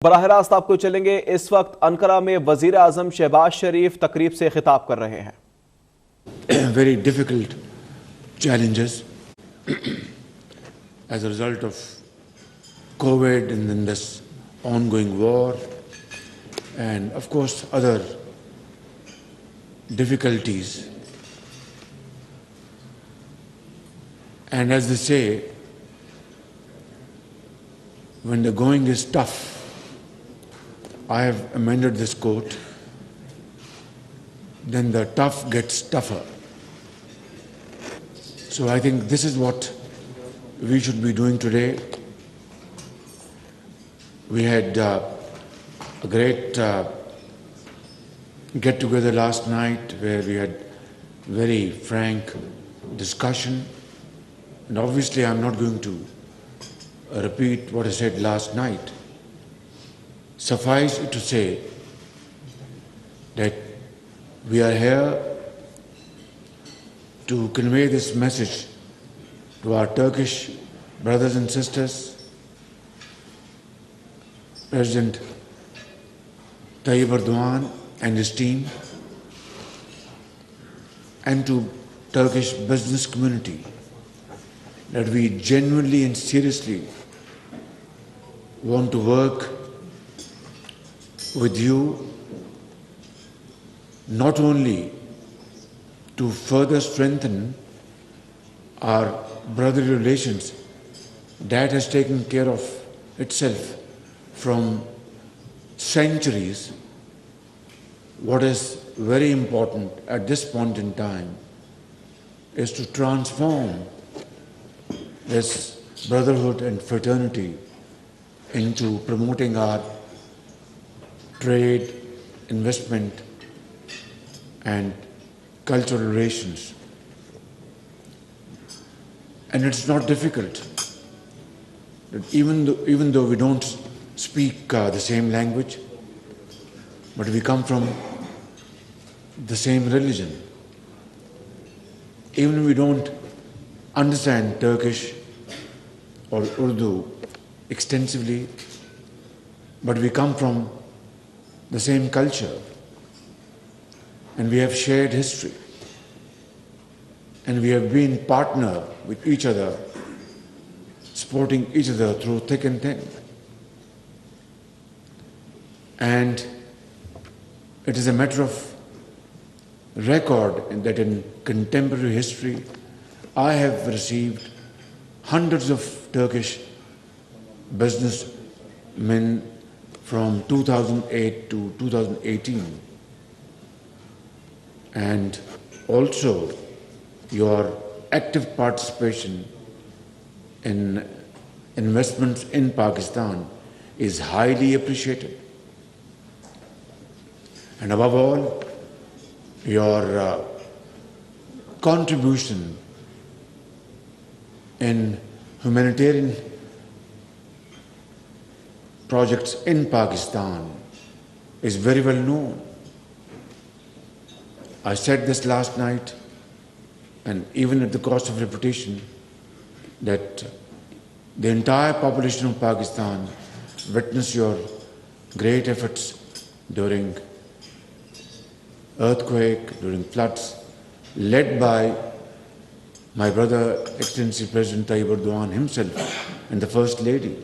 बराह रास्त आपको चलेंगे। इस वक्त अंकारा में वजीर आजम शहबाज शरीफ तकरीब से खिताब कर रहे हैं। Very difficult challenges as a result of COVID and then this ongoing war and of course other difficulties. And as they say, when the going is tough, I have amended this quote, then the tough gets tougher. So I think this is what we should be doing today. We had a great get-together last night where we had very frank discussion. And obviously I'm not going to repeat what I said last night. Suffice it to say that we are here to convey this message to our Turkish brothers and sisters. President Tayyip Erdogan and his team, and to Turkish business community, that we genuinely and seriously want to work with you, not only to further strengthen our brotherly relations that has taken care of itself from centuries. What is very important at this point in time is to transform this brotherhood and fraternity into promoting our trade, investment, and cultural relations. And it's not difficult. Even though we don't speak the same language, but we come from the same religion. Even if we don't understand Turkish or Urdu extensively, but we come from the same culture, and we have shared history, and we have been partner with each other, supporting each other through thick and thin. And it is a matter of record that in contemporary history, I have received hundreds of Turkish businessmen from 2008 to 2018. And also your active participation in investments in Pakistan is highly appreciated. And above all, your contribution in humanitarian projects in Pakistan is very well known. I said this last night, and even at the cost of repetition, that the entire population of Pakistan witnessed your great efforts during earthquake, during floods, led by my brother, Excellency President Tayyip Erdogan himself and the First Lady.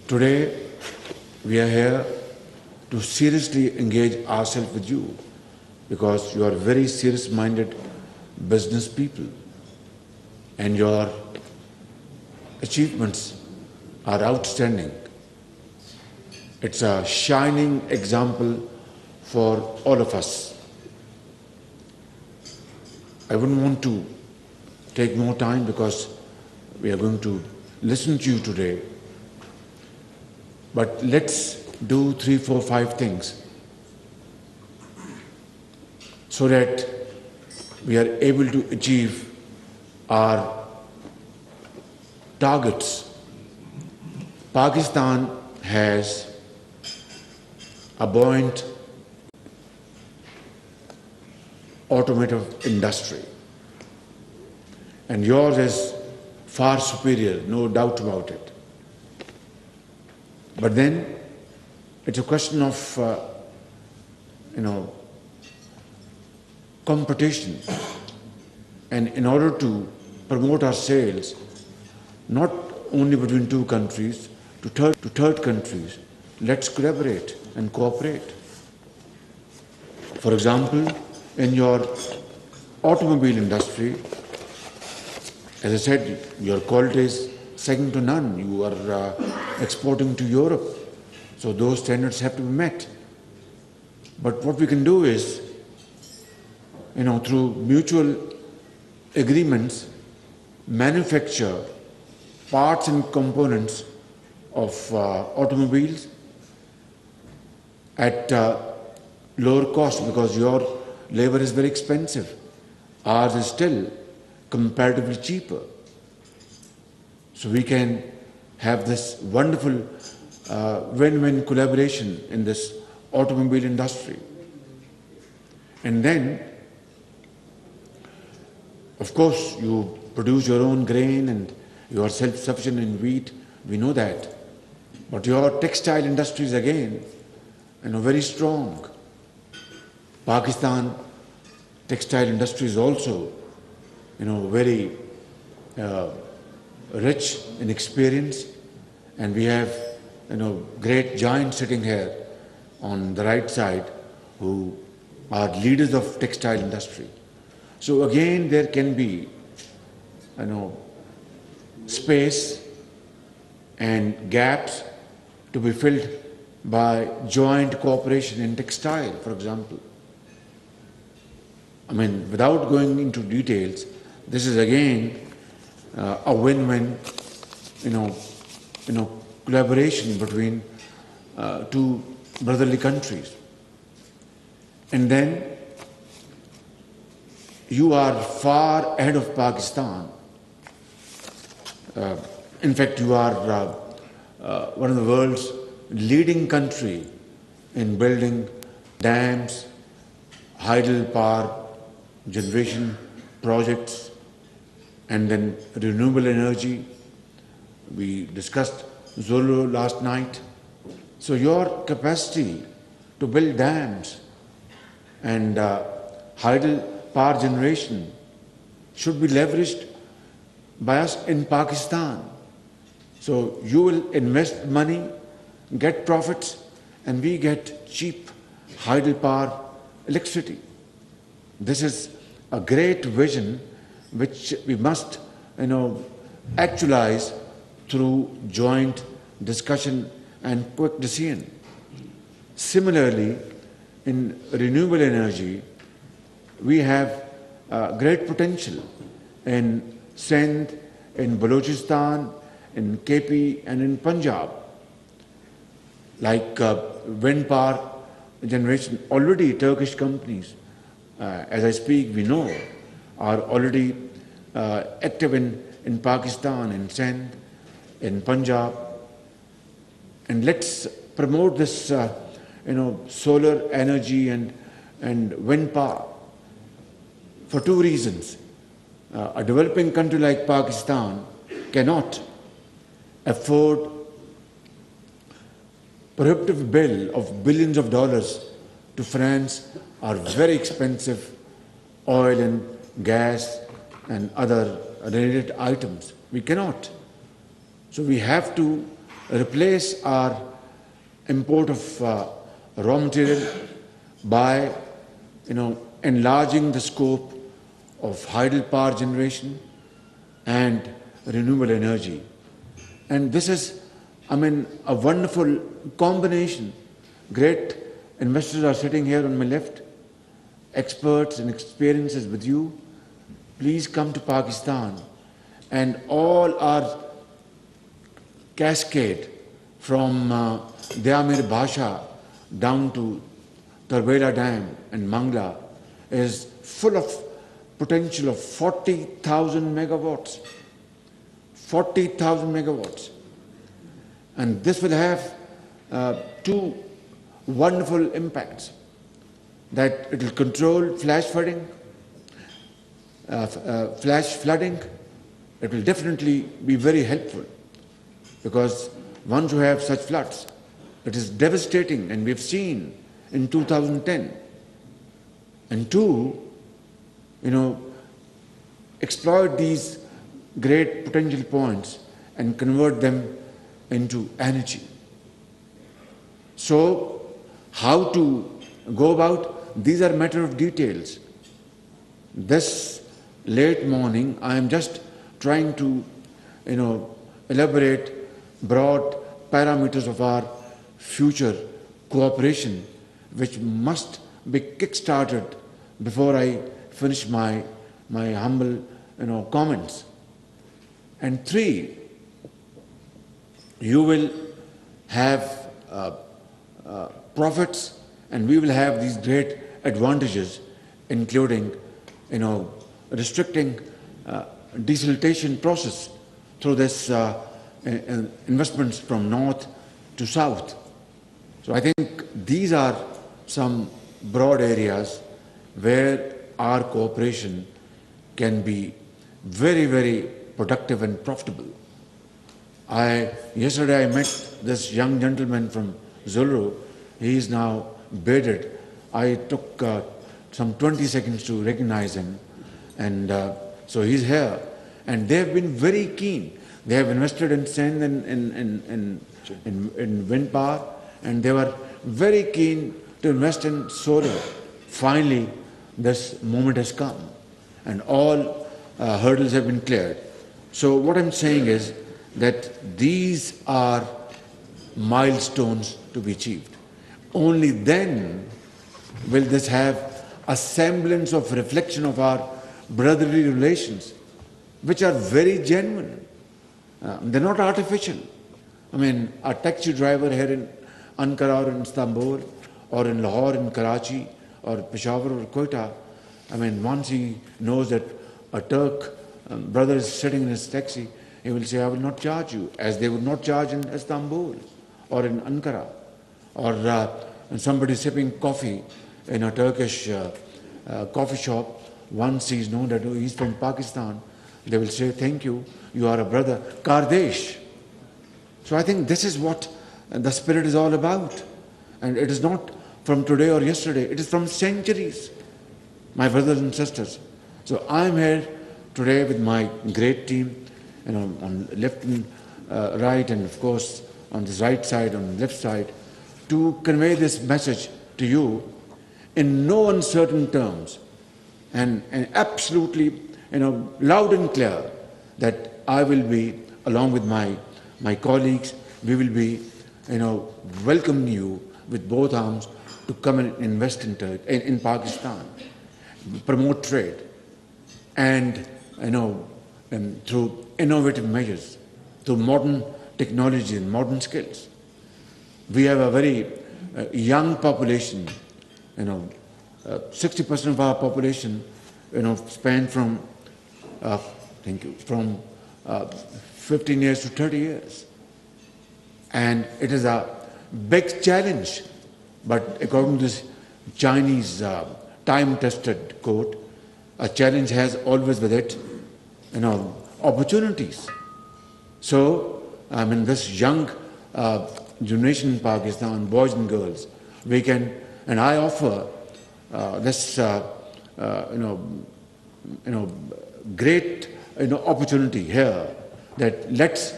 Today, we are here to seriously engage ourselves with you because you are very serious-minded business people and your achievements are outstanding. It's a shining example for all of us. I wouldn't want to take more time because we are going to listen to you today. But let's do 3, 4, 5 things so that we are able to achieve our targets. Pakistan has a buoyant automotive industry, and yours is far superior, no doubt about it. But then it's a question of, competition. And in order to promote our sales, not only between two countries, to third countries, let's collaborate and cooperate. For example, in your automobile industry, as I said, your quality is second to none. You are exporting to Europe, so those standards have to be met. But what we can do is, through mutual agreements, manufacture parts and components of automobiles at lower cost, because your labor is very expensive. Ours is still comparatively cheaper. So we can have this wonderful win-win collaboration in this automobile industry. And then, of course, you produce your own grain and you are self-sufficient in wheat, we know that. But your textile industry is again, very strong. Pakistan textile industry is also, very rich in experience, and we have, great giants sitting here on the right side who are leaders of textile industry. So again, there can be, space and gaps to be filled by joint cooperation in textile, for example. Without going into details, this is again a win-win, collaboration between two brotherly countries. And then you are far ahead of Pakistan. In fact, you are one of the world's leading country in building dams, hydropower generation projects, and then renewable energy. We discussed Zolo last night. So your capacity to build dams and hydropower generation should be leveraged by us in Pakistan. So you will invest money, get profits, and we get cheap hydropower electricity. This is a great vision which we must, actualize through joint discussion and quick decision. Similarly, in renewable energy, we have great potential in Sindh, in Balochistan, in KP, and in Punjab. Like wind power generation, already Turkish companies, as I speak, we know, are already active in Pakistan, in Sindh, in Punjab. And let's promote this, solar energy and wind power for two reasons. A developing country like Pakistan cannot afford prohibitive bill of billions of dollars to finance our very expensive oil and gas and other related items. We cannot. So we have to replace our import of raw material by, enlarging the scope of hydropower generation and renewable energy. And this is, a wonderful combination. Great investors are sitting here on my left, experts and experiences with you. Please come to Pakistan, and all our cascade from Dayamir Bhasha down to Tarbela Dam and Mangla is full of potential of 40,000 megawatts. 40,000 megawatts. And this will have two wonderful impacts. That it will control flash flooding. It will definitely be very helpful, because once you have such floods, it is devastating, and we've seen in 2010. And two, exploit these great potential points and convert them into energy. So, how to go about? These are matter of details. This late morning, I am just trying to, elaborate broad parameters of our future cooperation, which must be kick-started before I finish my humble, comments. And three, you will have profits, and we will have these great advantages, including, restricting desiltation process through this investments from north to south. So I think these are some broad areas where our cooperation can be very, very productive and profitable. Yesterday I met this young gentleman from Zulu. He is now bearded. I took some 20 seconds to recognize him, and so he's here. And they have been very keen. They have invested in sand and in wind power, and they were very keen to invest in solar. Finally, this moment has come, and all hurdles have been cleared. So what I'm saying is that these are milestones to be achieved. Only then will this have a semblance of reflection of our brotherly relations, which are very genuine. They're not artificial. I mean, a taxi driver here in Ankara or in Istanbul, or in Lahore, in Karachi, or Peshawar or Quetta, I mean, once he knows that a Turk brother is sitting in his taxi, he will say, I will not charge you, as they would not charge in Istanbul or in Ankara. Or somebody sipping coffee in a Turkish coffee shop, once he's known that he's from Pakistan, they will say, thank you, you are a brother, Kardesh. So I think this is what the spirit is all about. And it is not from today or yesterday, it is from centuries, my brothers and sisters. So I'm here today with my great team, on left and right, and of course on this right side, on the left side, to convey this message to you in no uncertain terms, and absolutely, loud and clear, that I will be, along with my colleagues, we will be, welcoming you with both arms to come and invest in Pakistan, promote trade, and through innovative measures, through modern technology and modern skills. We have a very young population. 60% of our population, span from 15 years to 30 years, and it is a big challenge. But according to this Chinese time-tested quote, a challenge has always with it, opportunities. So, this young generation in Pakistan, boys and girls, we can, and I offer this, great, opportunity here, that let's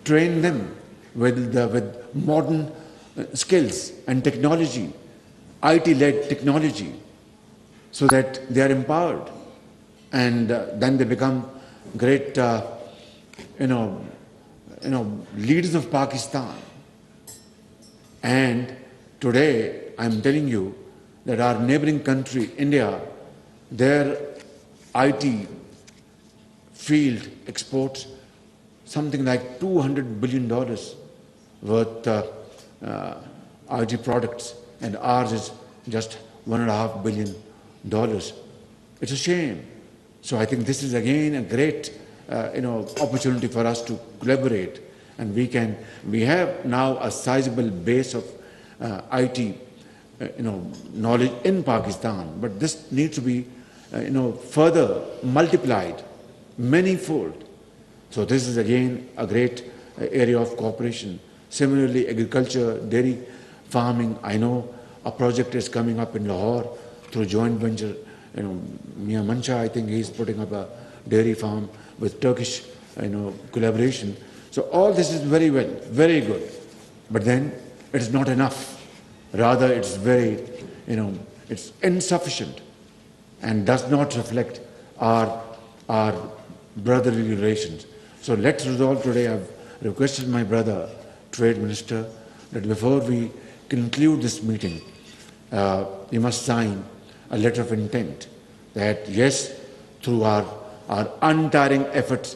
train them with modern skills and technology, IT-led technology, so that they are empowered, and then they become great, leaders of Pakistan. And today, I'm telling you that our neighboring country, India, their IT field exports something like $200 billion worth IT products, and ours is just $1.5 billion. It's a shame. So I think this is again a great, opportunity for us to collaborate, and we have now a sizable base of IT, knowledge in Pakistan, but this needs to be, further multiplied, manyfold. So this is again a great area of cooperation. Similarly, agriculture, dairy farming, I know a project is coming up in Lahore through joint venture. Mia Mancha, I think he's putting up a dairy farm with Turkish, collaboration. So all this is very well, very good. But then it is not enough. Rather, it's very, it's insufficient and does not reflect our brotherly relations. So let's resolve today. I've requested my brother, Trade Minister, that before we conclude this meeting, we must sign a letter of intent that yes, through our untiring efforts,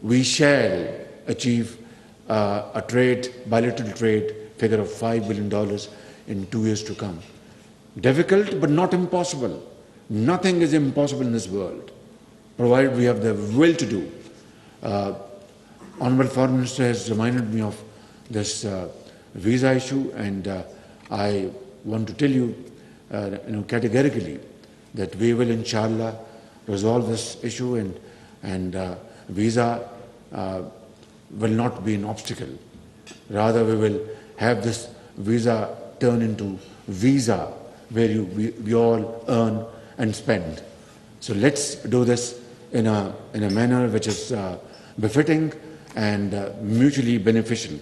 we shall achieve a bilateral trade figure of $5 billion in 2 years to come. Difficult, but not impossible. Nothing is impossible in this world, provided we have the will to do. Honorable Foreign Minister has reminded me of this visa issue, and I want to tell you, categorically that we will, inshallah, resolve this issue, and visa will not be an obstacle. Rather, we will have this visa turn into visa, where we all earn and spend. So let's do this in a manner which is befitting and mutually beneficial.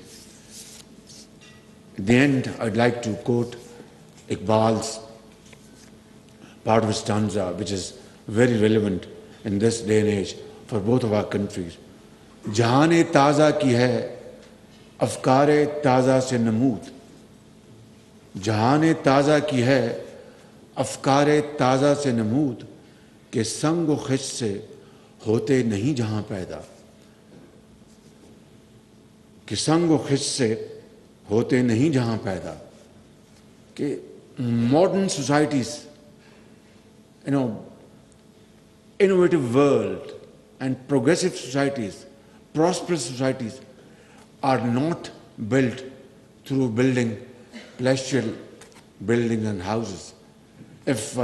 At the end, I'd like to quote Iqbal's part of his stanza, which is very relevant in this day and age for both of our countries. Jahan-e taza ki hai, afkar-e taza se namood. Jahan-e taza ki hai, afkar-e taza se namood, ke sang o khish se hote nahi jahan paida. Ke sang o khish se hote nahi jahan paida. Ke modern societies, innovative world and progressive societies, prosperous societies are not built through building palatial buildings and houses. If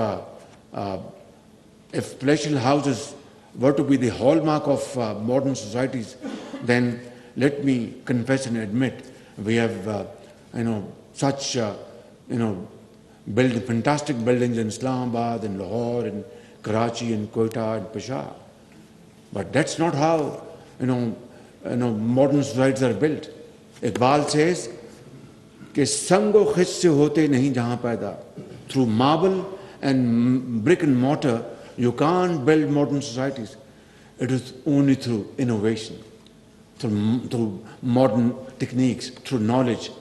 palatial houses were to be the hallmark of modern societies, then let me confess and admit we have such build fantastic buildings in Islamabad, in Lahore, in Karachi, in Quetta, and Peshawar. But that's not how modern societies are built. Iqbal says, "Ke sango khish se hote nahi jahan paida." Through marble and brick and mortar, you can't build modern societies. It is only through innovation, through modern techniques, through knowledge,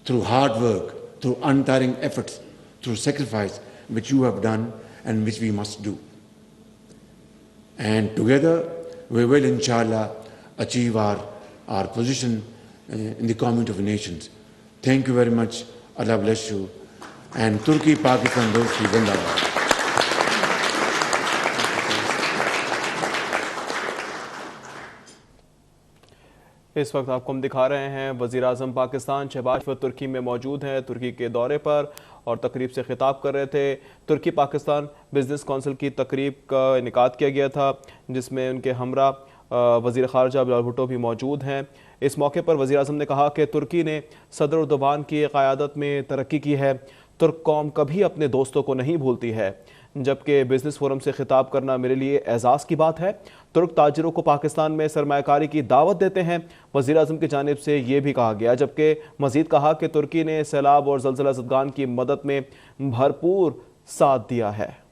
through hard work, through untiring efforts, through sacrifice, which you have done and which we must do. And together we will, inshallah, achieve our position in the community of nations. Thank you very much. Allah bless you. And Turkey, Pakistan, Dosti, Zindabad. इस वक्त आपको हम दिखा रहे हैं वज़ीर आज़म पाकिस्तान शहबाज शरीफ तुर्की में मौजूद हैं, तुर्की के दौरे पर, और तकरीब से खिताब कर रहे थे। तुर्की पाकिस्तान बिज़नेस कौंसिल की तकरीब का इनेकाद किया गया था, जिसमें उनके हमरा वज़ीर ख़ारजा बिलावल भुट्टो भी मौजूद हैं। इस मौके पर वज़ीर आज़म ने कहा कि तुर्की ने सदर उर्दवान की क़यादत में तरक्की की है। तुर्क कौम कभी अपने दोस्तों को नहीं भूलती है, जबकि बिजनेस फोरम से खिताब करना मेरे लिए एजाज़ की बात है। तुर्क ताजिरों को पाकिस्तान में सरमायाकारी की दावत देते हैं, वज़ीर आज़म की जानिब से ये भी कहा गया। जबकि मज़ीद कहा कि तुर्की ने सैलाब और ज़लज़ला ज़दगान की मदद में भरपूर साथ दिया है।